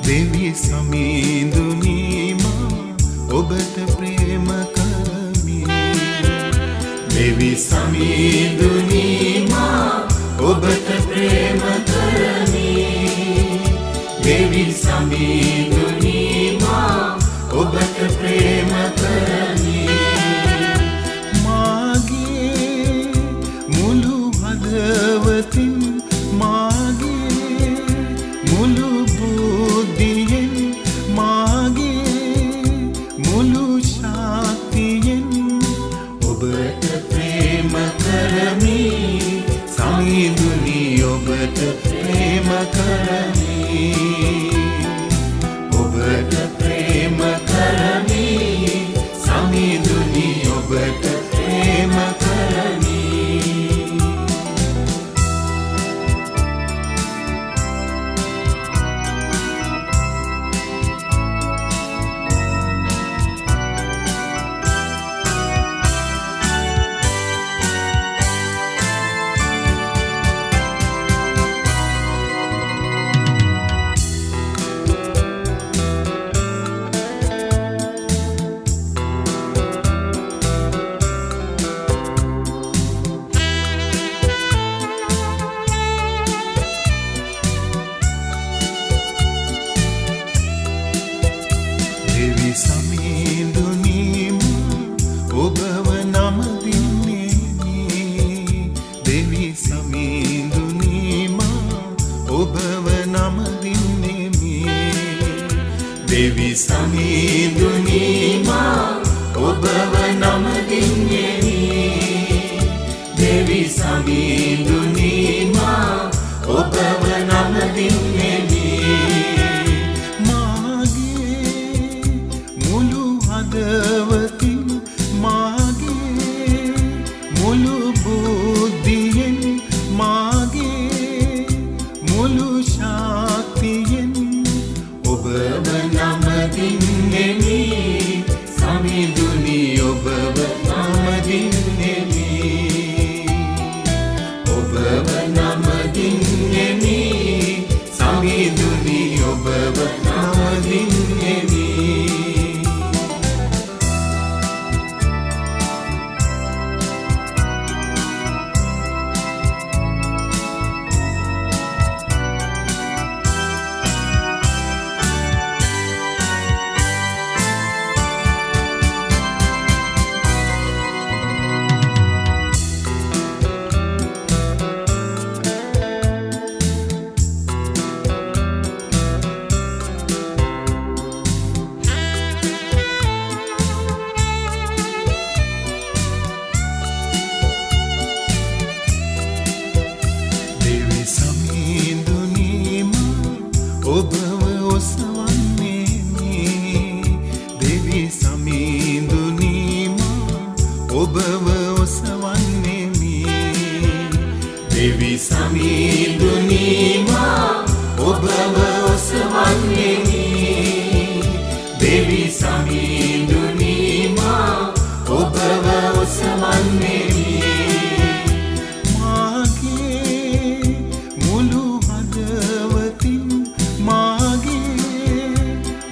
දෙවි සමීඳුනි මා ඔබට ප්‍රේම කරමි. දෙවි සමීඳුනි මා ඔබට ප්‍රේම කරමි. දෙවි සමීඳුනි මා ඔබට ප්‍රේම කරමි. මාගේ මුළු හදවතින් මාගේ මුළු බුද්ධියෙන් මාගේ මුළු ශක්තියෙන් ඔබට ප්‍රේම කරමි. සමීඳුනි ඔබට ප්‍රේම කරමි. ඔබට ප්‍රේම කරමි. සමීඳුනි ඔබට ප්‍රේම කරමි. දෙවි සමීඳුනි මා ඔබව නමදින්නේ. දෙවි සමීඳුනි මා ඔබව නමදින්නේ. දෙවි සමීඳුනි මා ඔබව නමදින්නේ. දෙවි සමීඳුනි මා ඔබව නමදින්නේ. හදවතින් මාගේ මුළු බුද්ධියෙන් මාගේ මුළු ශක්තියෙන් ඔබව නමදින්නෙමි. සමීඳුනි ඔබව නමදින්නෙමි. ඔබව නමදින්නෙමි. සමීඳුනි ඔබව නමදින්නෙමි. ඔබව ඔසවන්නේමි. දෙවි සමීඳුනි මා ඔබව ඔසවන්නේමි. දෙවි සමීඳුනි මා ඔබව ඔසවන්නේමි. දෙවි සමීඳුනි මා ඔබව ඔසවන්නේමි. මාගේ මුළු හදවතින් මාගේ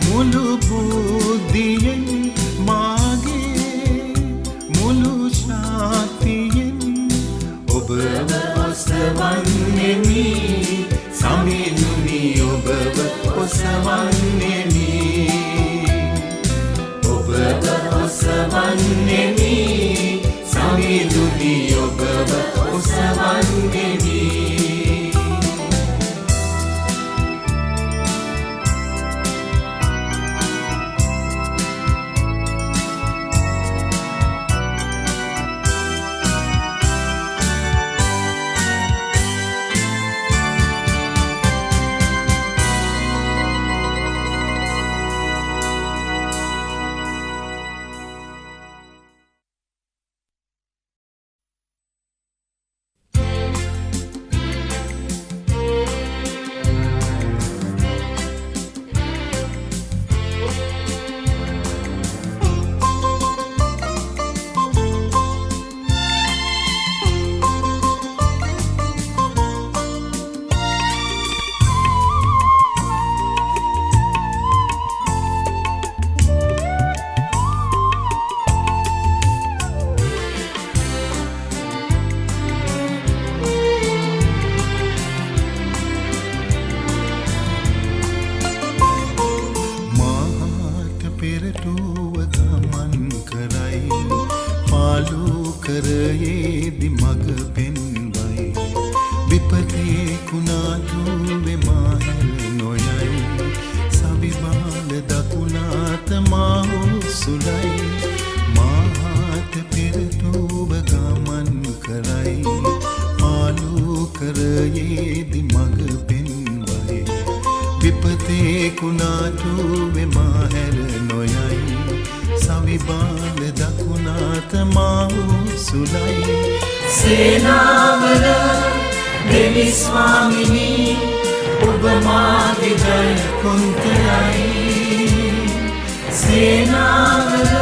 මුළු බුද්ධියෙන් මාගේ මුළු ශක්තියෙන් ඔබව ඔසවන්නේමි. සමීඳුනි ඔබව ඔසවන්නේමි. ඔබව ඔසවන්නේමි. සමීඳුනි ඔබව ඔසවන්නේමි. සුලයි මාහත පෙරටුව ගමන් කරයි පාලු කරයේදි මග පෙන්වයි විපතේ කුණාටුවේ මා හැර නොයයි සවිබාල දකුණාත මා සුලයි සේනාවල දෙවි ස්වාමිනී ඔබ මාගේ ජය කොන්තරයි සේනාවල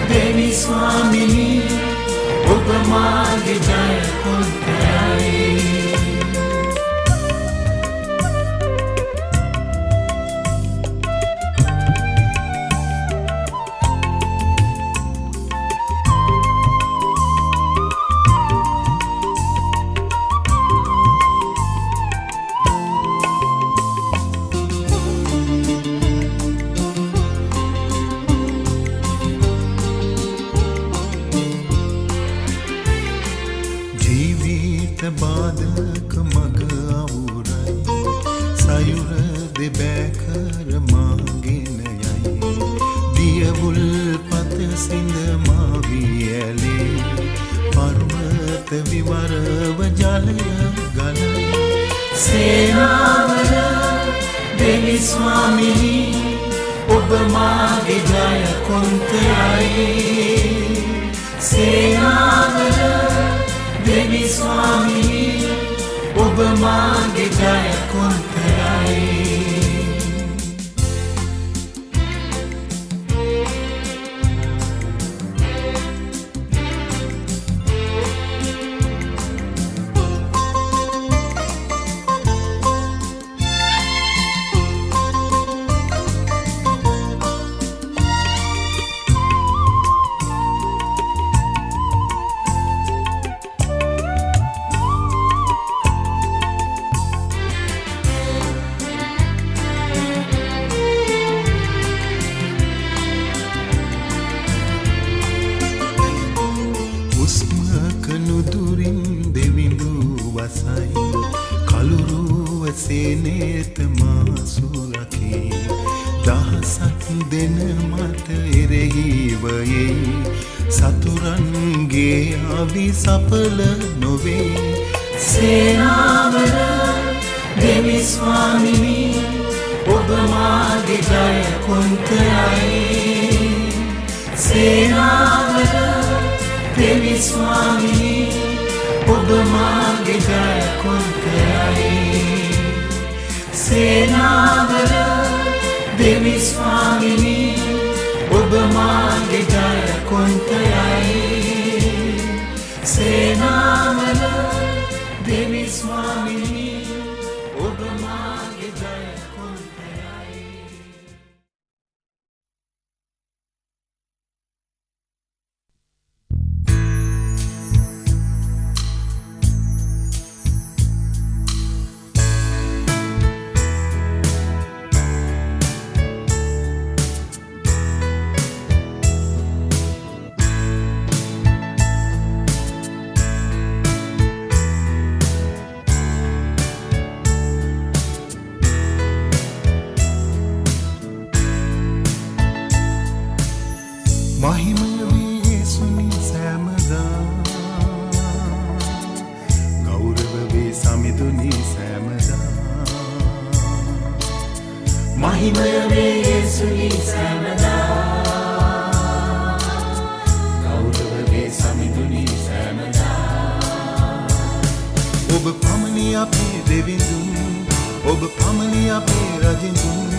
දෙවි ස්වාමිනී ඔබ මාගේ ජය කොන්තරයි බාධක මග අවුරයි සයුර දෙබෑකර මාගෙන යයි දියවුල් පත සිඳ මාවී ඇලේ පර්වත විවරව ජලය ගලයි සේනාවල දෙවි ස්වාමිනී ඔබ මාගේ ජය කොන්තරයි සේනාවල දෙවි ස්වාමිනී ඔබ මාගේ ජය කොන්තරයි සේනේත මාසුරකි දහසක් දෙන මත එරෙහිවයේ සතුරන්ගේ අවි සපල නොවේ සේනාවල දෙවි ස්වාමිනී ඔබ මාගේ ජය කොන්තරයි සේනාවල දෙවි ස්වාමිනී ඔබ මාගේ ජය කොන්තරයි සේනාවල දෙවි ස්වාමිනී ඔබ මාගේ ජය කොන්තරයි සේනාවල දෙවි ස්වාමිනී ඔබ මාගේ ජය කොන්තරයි මහිමය වේ යේසුනි සෑමදා ගෞරව වේ සමිඳුනි සෑමදා ඔබ පමණි අපේ දෙවිඳුන් ඔබ පමණි අපේ රජිඳුන්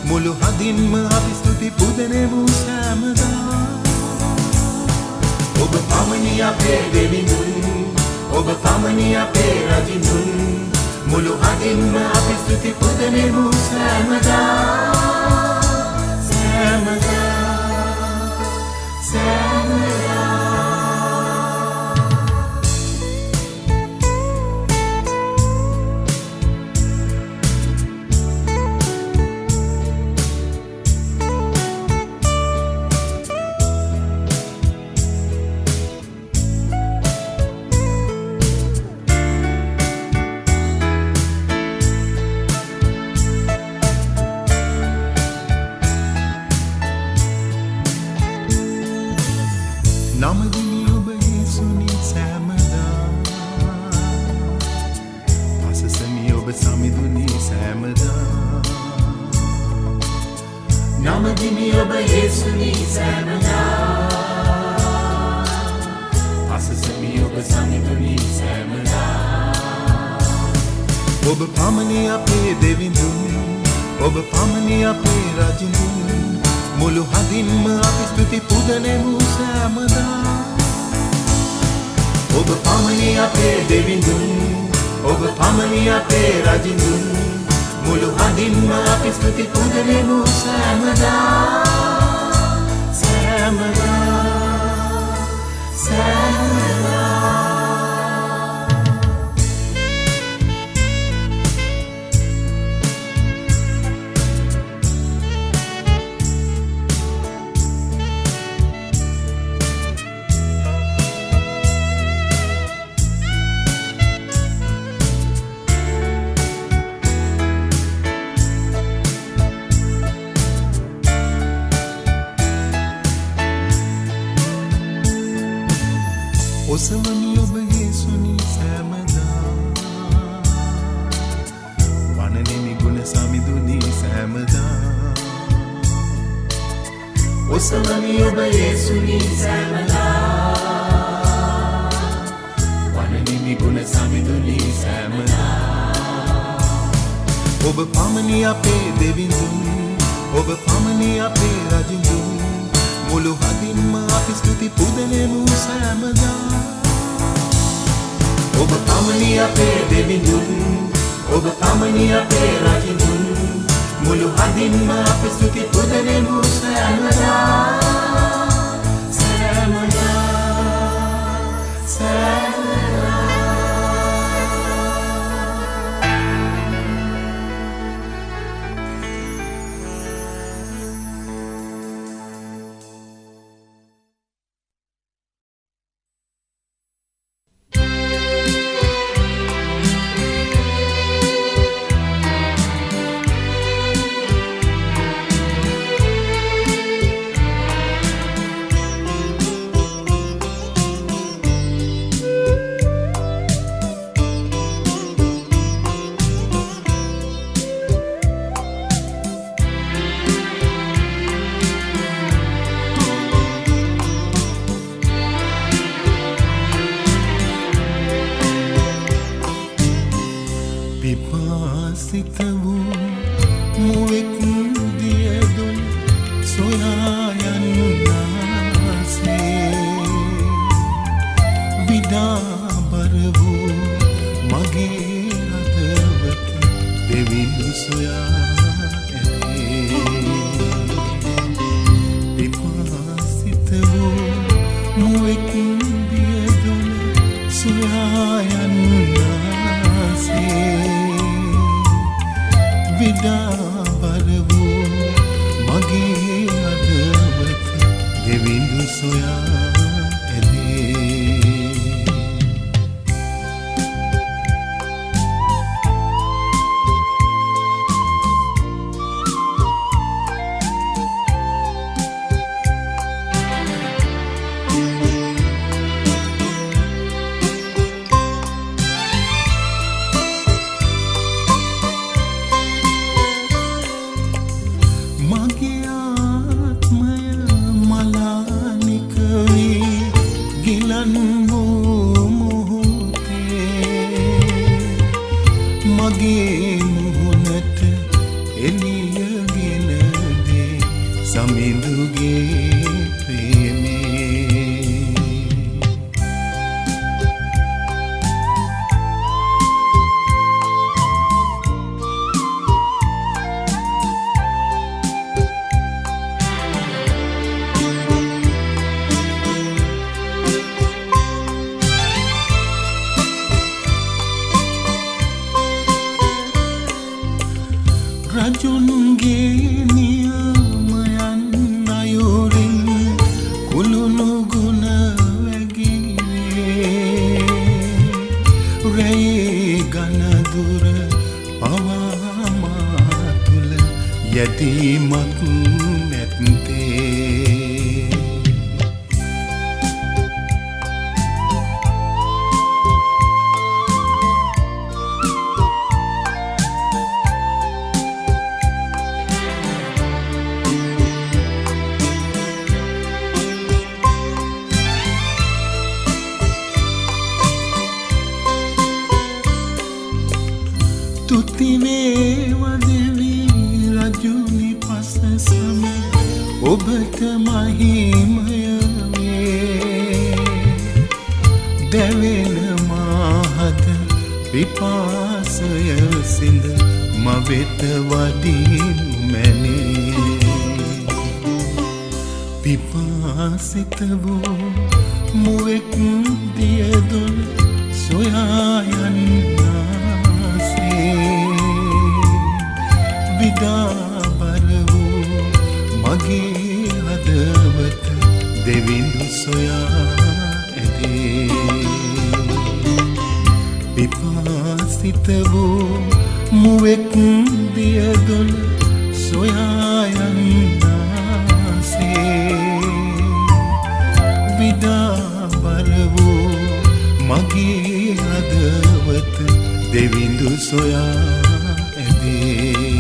මුළු හදින්ම අපි ස්තුති පුදනෙමු සෑමදා ඔබ පමණි අපේ දෙවිඳුන් ඔබ පමණි අපේ රජිඳුන් මුළු හදින්ම අපි ස්තුති පුදනෙමු සෑමදා සෑමදා සෑමදා නමදිමි ඔබ යේසුනි සෑමදා අසසමි ඔබ සමිඳුනි සෑමදා ඔබ පමණි අපේ දෙවිඳුන් ඔබ පමණි අපේ රජිඳුන් මුළු හදින්ම අපි ස්තුති පුදනෙමු සෑමදා ඔබ පමණි අපේ දෙවිඳුන් ඔබ පමණි අපේ රජිඳුන් මුළු හදින්ම අපි ස්තුති පුදනෙමු සෑමදා සෑමදා සෑමදා ඔසවනි ඔබ යේසුනි සෑමදා වනනෙමි ගුණ සමිඳුනි සෑමදා ඔසවනි ඔබ යේසුනි සෑමදා වනනෙමි ගුණ සමිඳුනි සෑමදා ඔබ පමණි අපේ දෙවිඳුන් ඔබ පමණි අපේ රජිඳුන් මුළු හදින්ම අපි ස්තුති පුදනෙමු සෑමදා ඔබ පමණි අපේ දෙවිඳුන් ඔබ පමණි අපේ රජිඳුන් මුළු හදින්ම අපි ස්තුති පුදනෙමු සෑමදා සෑමදා සෑමදා පිපාසිත වූ මුවෙක් දියදුන් සොයා යන්නාසේ විඩාබර වූ මගේ හදවත දෙවිඳු සොයා ඇතේ පිපාසිත වූ මුවෙක් දියදුන් සොයා යන්නාසේ විඩාබර වූ මගේ හදවත දෙවිඳු සොයා ඇදේ මගේ මුහුණට එළියගෙන දේ සමිඳුගේ ප්‍රේමේ රජුන්ගේ නියමයන් අයුරින් කුළුණු ගුණ වැගිරේ රැයේ ගනදුර පවා මා තුළ යැදීමක් නැත්තේ ඔබට මහිමය වේ දැවෙන මාහත පිපාසය සිඳ මවෙත වඩිනු මැනේ පිපාසිත වූ මුවෙක් දියදොල සොයා යන්නාසේ විදාබර වූ මගේ හදවත දෙවිඳු සොයා ඇතේ පිපාසිත වූ මුවෙක් දියදොල සොයා යන්නාසේ විදාබර වූ මගේ හදවත දෙවිඳු සොයා ඇතේ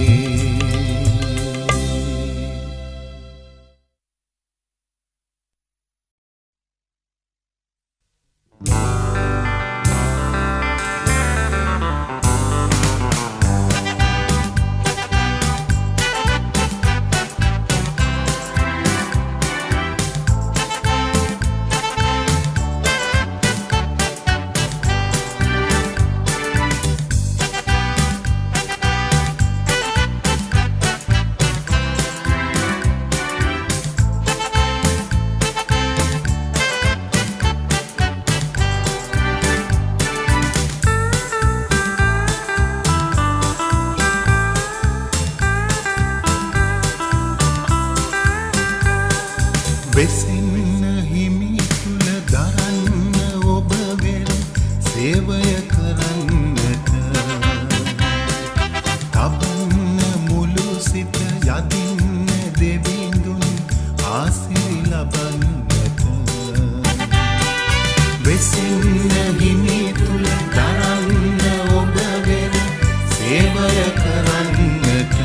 වෙසෙන්න හිමි තුල දරන්න ඔබ වෙන සේවය කරන්නට තබන්න මුළු සිත යදින්න දෙවිඳුන් ආසිරි ලබන්නට වෙසෙන්න හිමි තුල දරන්න ඔබ වෙන සේවය කරන්නට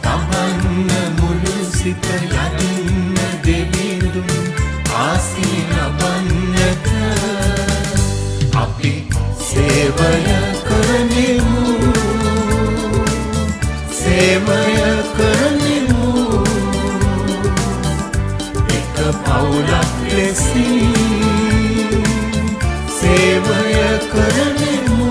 තබන්න මුළු සිත යදින්න දෙවිඳුන් ආසිරි ලබන්නට අපි සේවය කරනෙමු සේවය කරනෙමු එක පවුලක් ලෙසින් සේවය කරනෙමු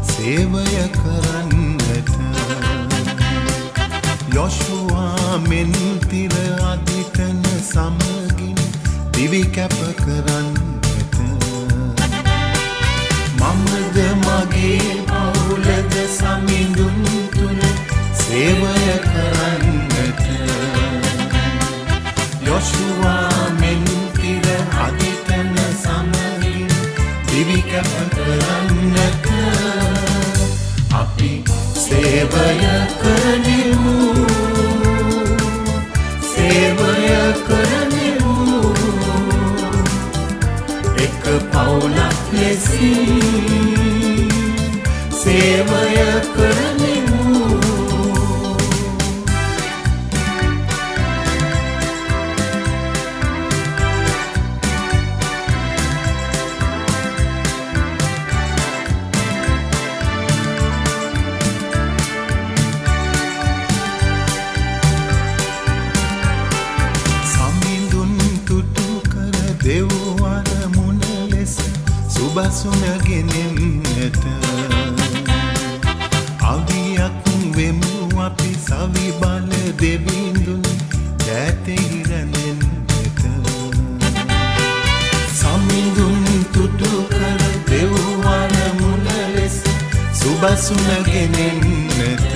සේවය කරන්නට යොෂුවා මෙන් තිර අධිතන සමගින් දිවි කැප කරන්නට මමද මගේ පවුලද සමිඳුන් තුල සේවය කරන්නට යොෂුවා මෙන් තිර අධිතන සමගින් දිවි කැප කරන්නට අපි සේවය කරනෙමු සේවය කරනෙමු එක පවුලක් ලෙසින් සේවය කරනෙමු දෙව්වර මුණ ලෙස සුබසුන ගෙනෙන්නට අවියක් වෙමු අපි සවි බල දෙවිඳුන් දැතෙහි රැඳෙන්නට සමිඳුන් තුටු කර දෙව්වර මුණ ලෙස සුබසුන ගෙනෙන්නට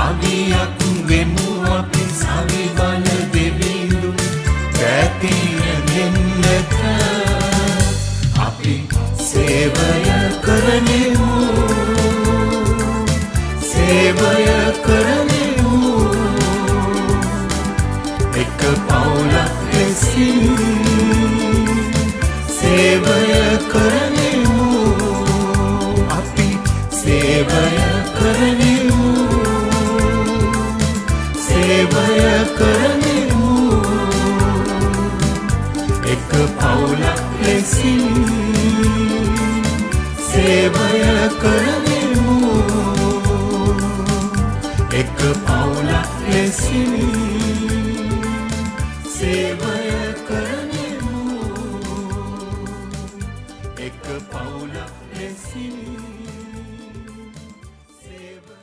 අවියක් වෙමු අපි සවි බල දෙවිඳුන් දැතෙන්නට අපි සේවය කරනෙමු සේවය කරනෙමු එක පවුලක් ලෙසින් සේවය කරනෙමු අපි සේවය කරනෙමු සේවය කරනෙමු එක පවුලක් ලෙසින් සේවය කරනෙමු එක පවුලක් ලෙසින් සේවය කරනෙමු එක පවුලක් ලෙසින් සේවය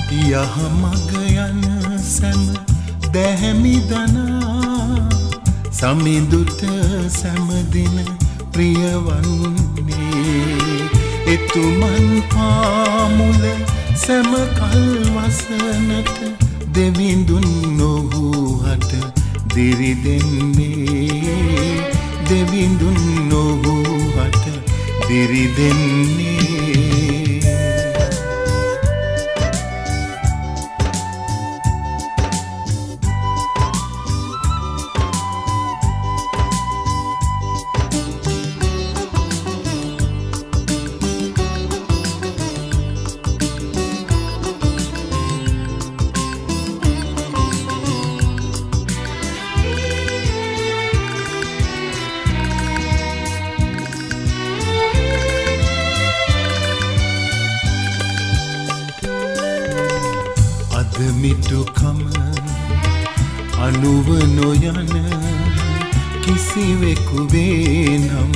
යහමග යන සැම දැහැමි දනා සමිඳුට සැමදින ප්‍රියවන්නේ එතුමන් පාමුල සැම කල්වසනට දෙවිඳුන් නොහු හට දිරි දෙන්නේ දෙවිඳුන් නොහු හට දිරි දෙන්නේ මිටුකම අනුව නොයන කිසිවෙකු වේ නම්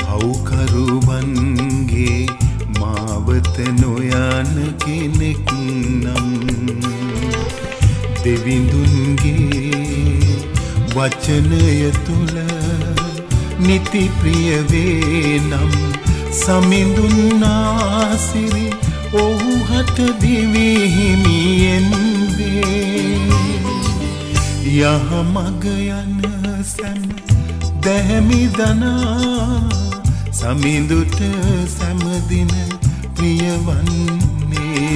පව්කරුවන්ගේ මාවත නොයන කෙනෙක් නම් දෙවිඳුන්ගේ වචනය තුල නිති ප්‍රිය වේ නම් සමිඳුන් ආසිරි ඔහු හට දිවි හිමියෙන් වේ යහමග යන සැම දැහැමි දනා සමිඳුට සැමදින ප්‍රියවන්නේ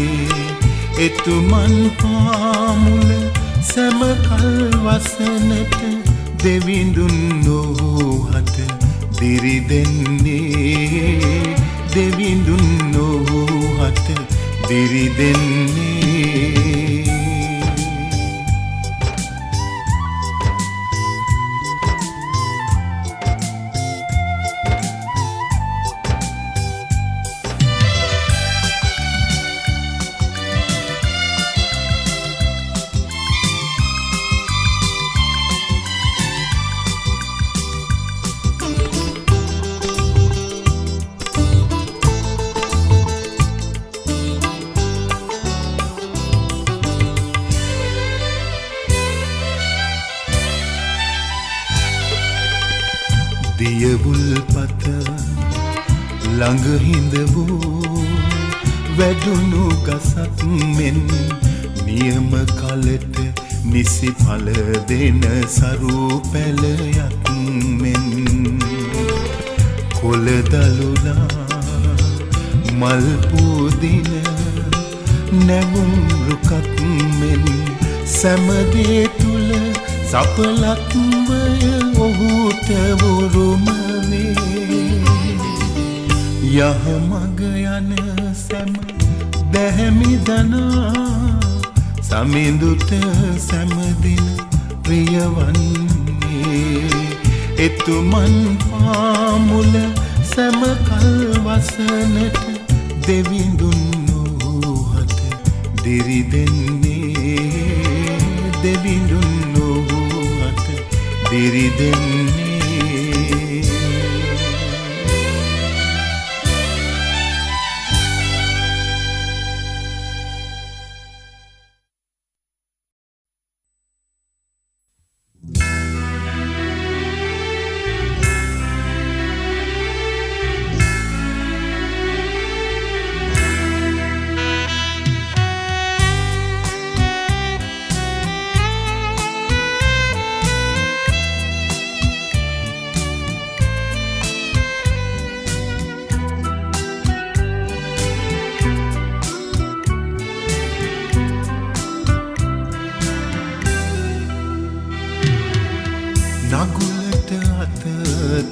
එතුමන් පාමුල සැම කල්වසනට දෙවිඳුන් නොහු හට දිරි දෙන්නේ දෙවිඳුන් නොහු හට දිරි දෙන්නේ දියවුල් පත ළඟ හිඳ වූ වැඩුණු ගසක් මෙන් නියම කලට නිසි ඵල දෙන සරු පැලයක් මෙන් කොළ දලුලා මල් පුදින නැවුම් රුකක් මෙන් සෑමදේ තුල සපලත්වය ඔහුට වුරුම වේ යහමග යන සෑම දැහැමි දනා සමිඳුට සැමදින ප්‍රියවන්නේ එතුමන් පාමුල සැම කල්වසනට දෙවිඳුන් නොහට දිරි දෙන්නේ දෙවිඳුන් නොහට දිරි දෙන්නේ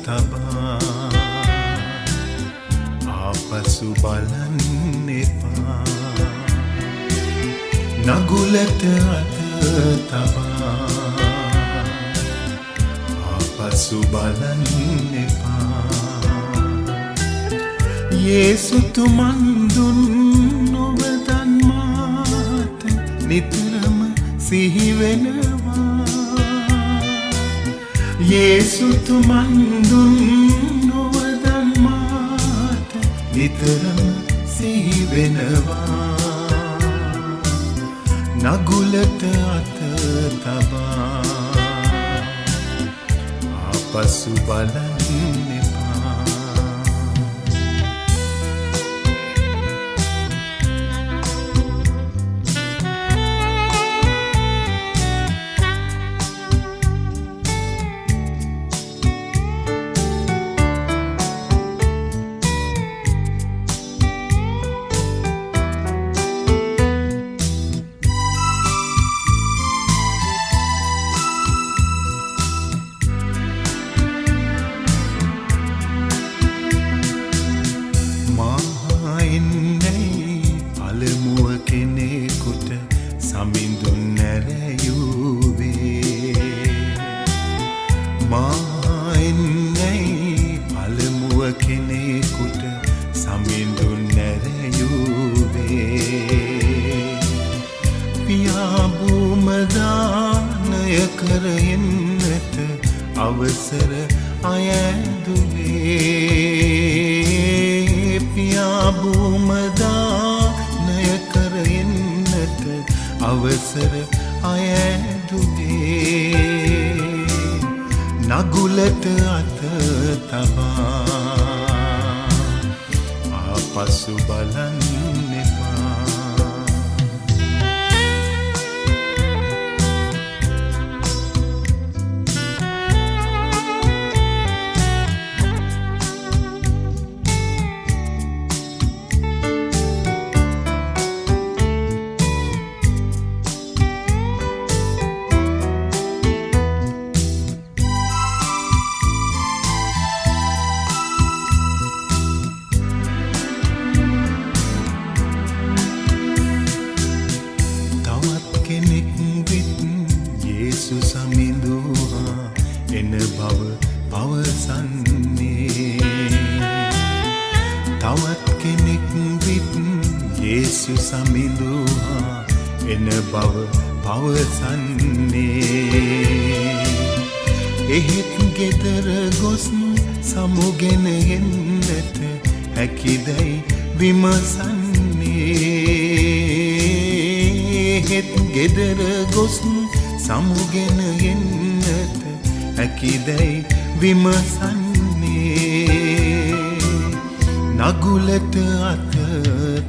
තබා ආපසු බලන්න එපා නගුලට අත තබා ආපසු බලන්න එපා යේසුතුමන් දුන් නොවදන් මාත නිතරම සිහි වෙනවා යේසුතුමන් දුන් නොවදන් මාත නිතරම සිහි වෙනවා නගුලට අත තබා ආපසු බලන්න එපා අවසර අයදුවේ පියා භූමදානය කරෙන්නට අවසර අයදුවේ නගුලට අත තබා ආපසු බලන්න එපා එන බව පවසන්නේ එහෙත් ගෙදර ගොස් සමුගෙන එන්නට හැකිදැයි විමසන්නේ එහෙත් ගෙදර ගොස් සමුගෙන එන්නට හැකිදැයි විමසන්නේ නගුලට අත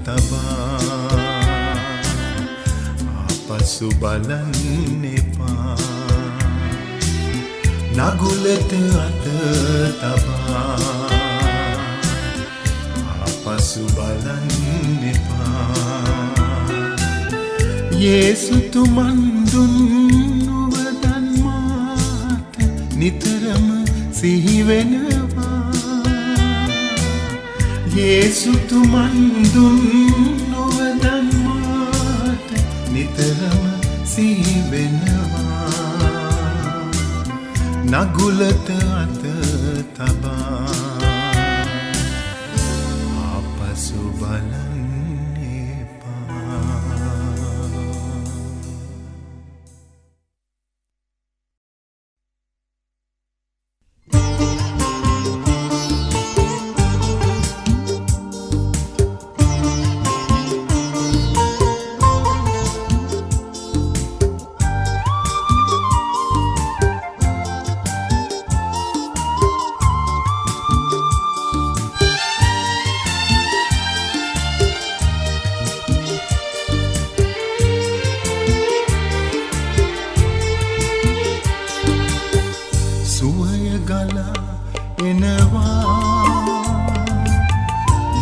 තබා ආපසු බලන්න එපා නගුලට අත තබා ආපසු බලන්න එපා යේසුතුමන් දුන් නොවදන් මාත නිතරම සිහි වෙනවා යේසුතුමන් දුන් නොවදන් මාත නිතරම සිහි වෙනවා නගුලට අත තබා ආපසු බලන්න එපා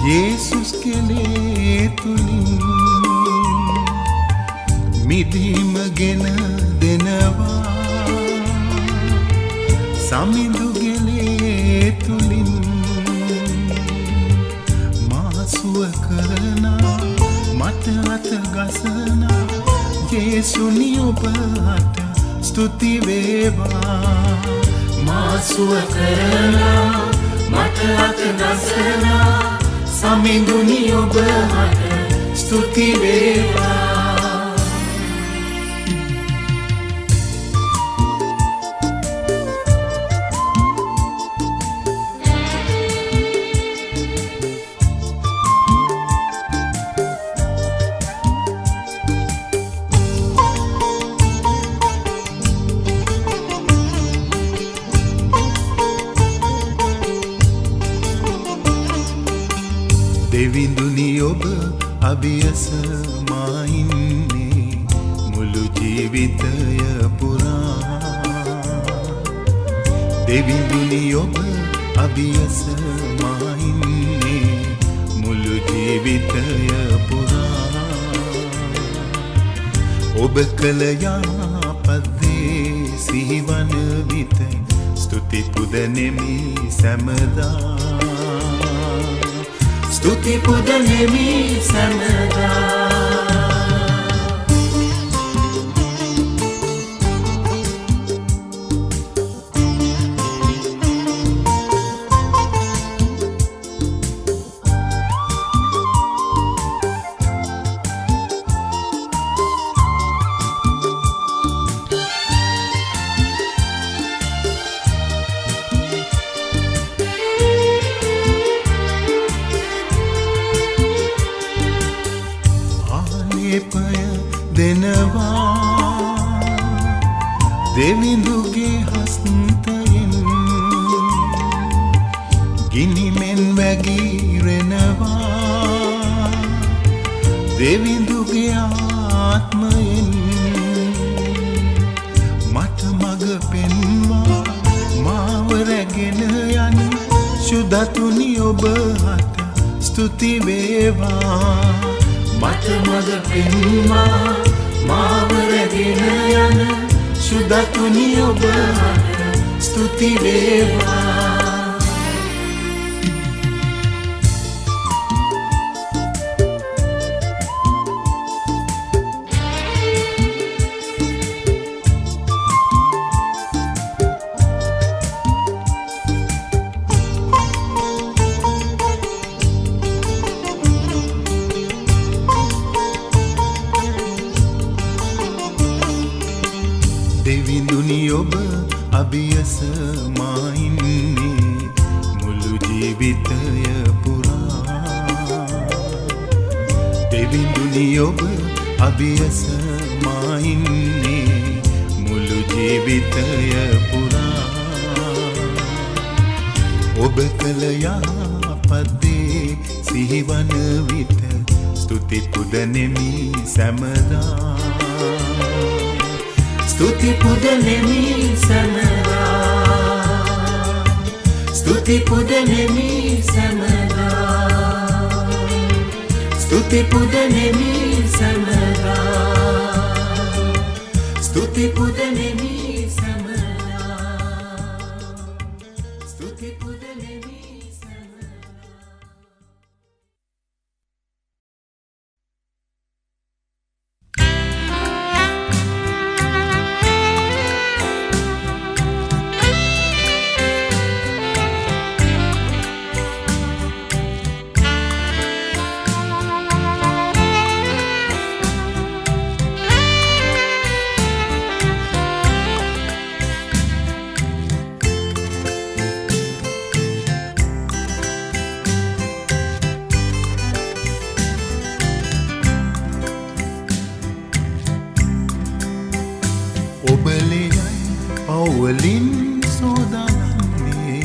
යේසුස් කෙලේ තුලින් මිදීම ගෙන දෙනවා සමිඳු ගෙලේ අනුශාසනා යේසුනි ඔබට ස්තුති වේවා මා සුව කරලා මට අත ගසලා සමිඳුනි ඔබට ස්තුති වේවා දෙවිඳුනි ඔබ අභියස මා ඉන්නේ මුළු ජීවිතය පුරා දෙවිඳුනි ඔබ අභියස මා ඉන්නේ මුළු ජීවිතය පුරා ඔබ කළ යහපතේ සිහිවන විට ස්තුති පුදනෙමි සැමදා స్తుతి පුදනෙමි සැමදා දෙනවා දෙවිඳුගේ හස්තයෙන් ගිනිමෙන් වැගිරෙනවා දෙවිඳුගේ ආත්මයෙන් මට මඟ පෙන්වා මාව රැගෙන යන සුදතුනි ඔබට ස්තුති වේවා මට මඟ පෙන්වා මාව රැගෙන යන සුදතුනි ඔබට ස්තුති වේවා දෙවිඳුනි ඔබ අභියස මා ඉන්නේ මුළු ජීවිතය පුරා දෙවිඳුනි ඔබ අභියස මා ඉන්නේ මුළු ජීවිතය පුරා ඔබ කළ යහපතේ සිහිවන විට ස්තුති පුදනෙමි සැමදා స్తుతి පුදනෙමි සැමදා స్తుති පුදනෙමි සැමදා స్తుති පුදනෙමි සැමදා స్తుති පුදනෙමි සැමදා స్తుති පුදනෙමි ඔබලෙයයි පවුවලින් සෝදාන්නේ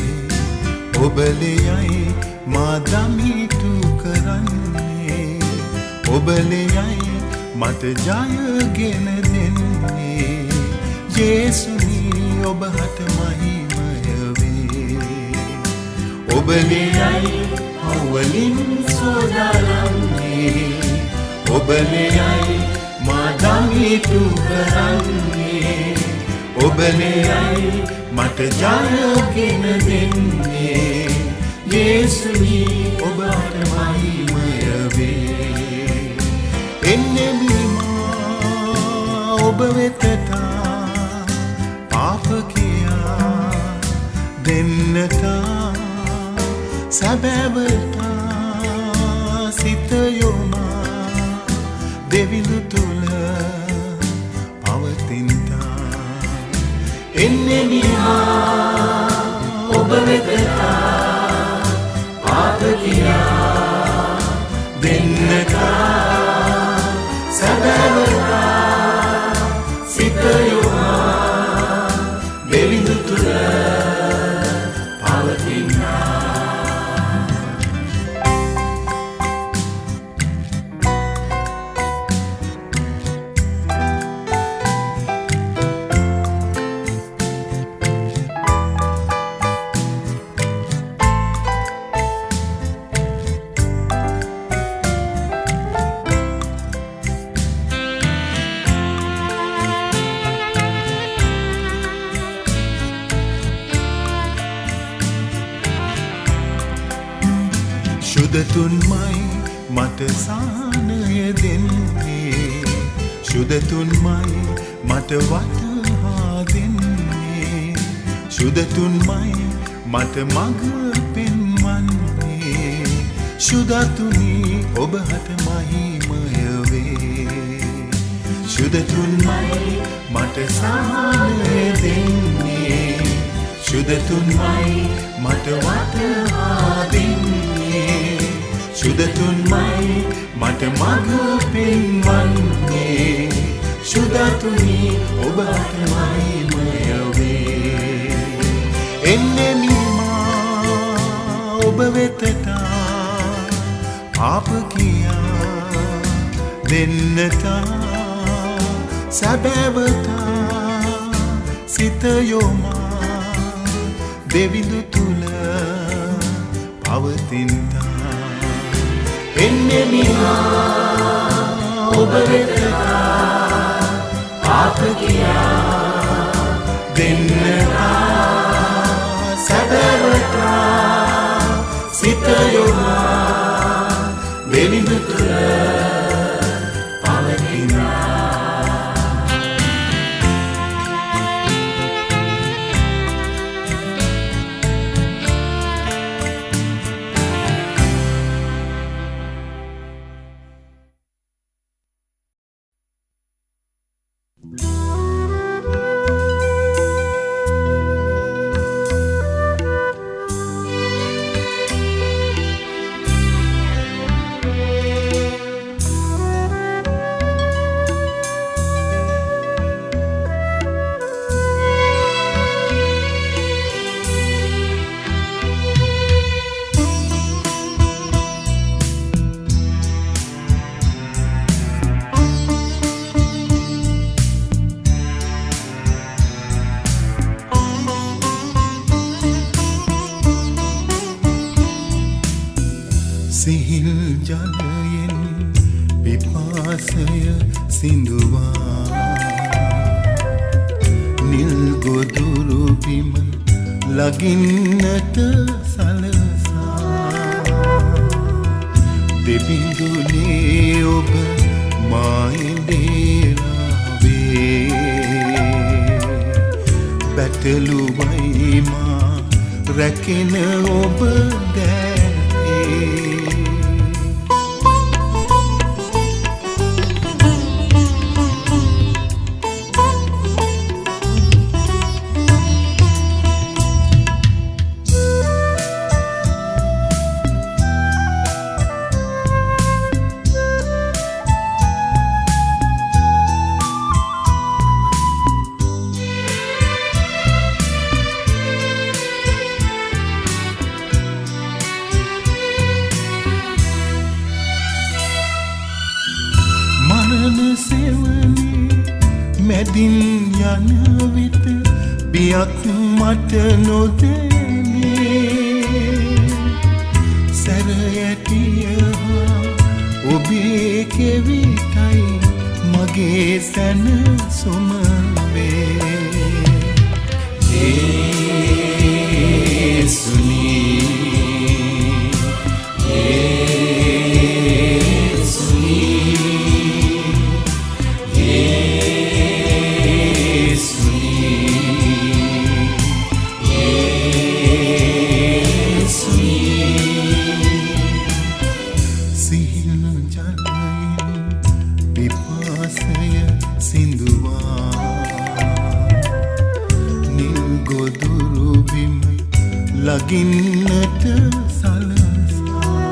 ඔබලෙයයි මා දමිටු කරන්නේ ඔබලෙයයි මට ජයගෙන දෙන්නේ යේසුනි ඔබට මහිමය වේ ඔබලෙයයි පවුවලින් සෝදාන්නේ ඔබලෙයයි මා දමිටු කරන්නේ ඔබලෙයයි මට ජයගෙන දෙන්නේ යේසුනි ඔබට මහිමය වේ එන්නේ ඔබ වෙතට පාප කියා දෙන්නට සැබෑවට සිත යොමා දෙවිඳු තුල පවතින්තා එන්නේ මිහා ඔබ වෙතට පාප කියා දෙන්නට සැබෑවට සිත යොමා දෙවිඳු තුල පවතින්තා සුදතුන්මයි මට සානය දෙන්නේ සුදතුන්මයි මට වටහා දෙන්නේ සුදතුන්මයි මට මඟ පෙන්වන්නේ සුදතුනි ඔබ හට මහිමය වේ සුදතුන්මයි මට සානය දෙන්නේ සුදතුන්මයි මට වටහා දෙන්නේ සුදතුන්මයි මට මඟ පෙන්වන්නේ සුදතුනි ඔබට මහිමය වේ එන්නේ මීමා ඔබ වෙතට පාප කියා දෙන්නට සැබෑවට සිත යොමා දෙවිඳු තුල පවතින්තා එන්නේ මිහා ඔබ වෙතට පාප කියා දෙන්නට සැබෑවට සිත යොමා දෙවිඳු තුල පවතිනා සිහිල් ජලයෙන් පිපාසය සිඳුවා නිල් ගොදුරු බිම ලගින්නට සලසා දෙබිඳුනේ ඔබ මායිදේලාවේ බැටළුවයි මා රැකෙන ඔබ දැතේ මැදින් යන විට බියක් මට නොදැනේ සැරයටිය හා ඔබේ කෙවිතයි මගේ සැනසුම වේ යේසුනි නගින්නට සලසා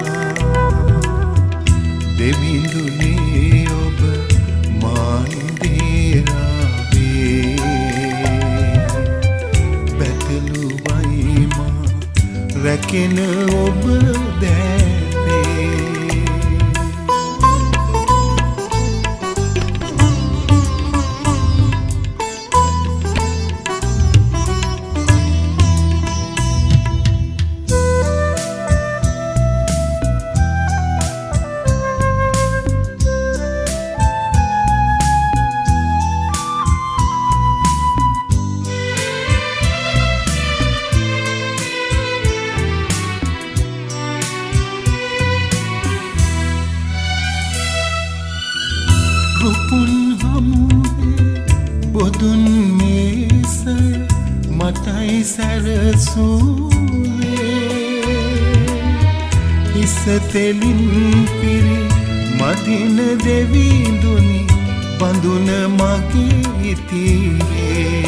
දෙවිඳුනේ ඔබ මාහිදේරාවේ බැටළුවයි මා රැකෙන ඔබ දැවේ රුපුන් හමුවේ බොදුන් මේසය මටයි සැරසූවේ හිස තෙලින් පිරි මදින දෙවිඳුනි බඳුන මගේ ඉතිරේ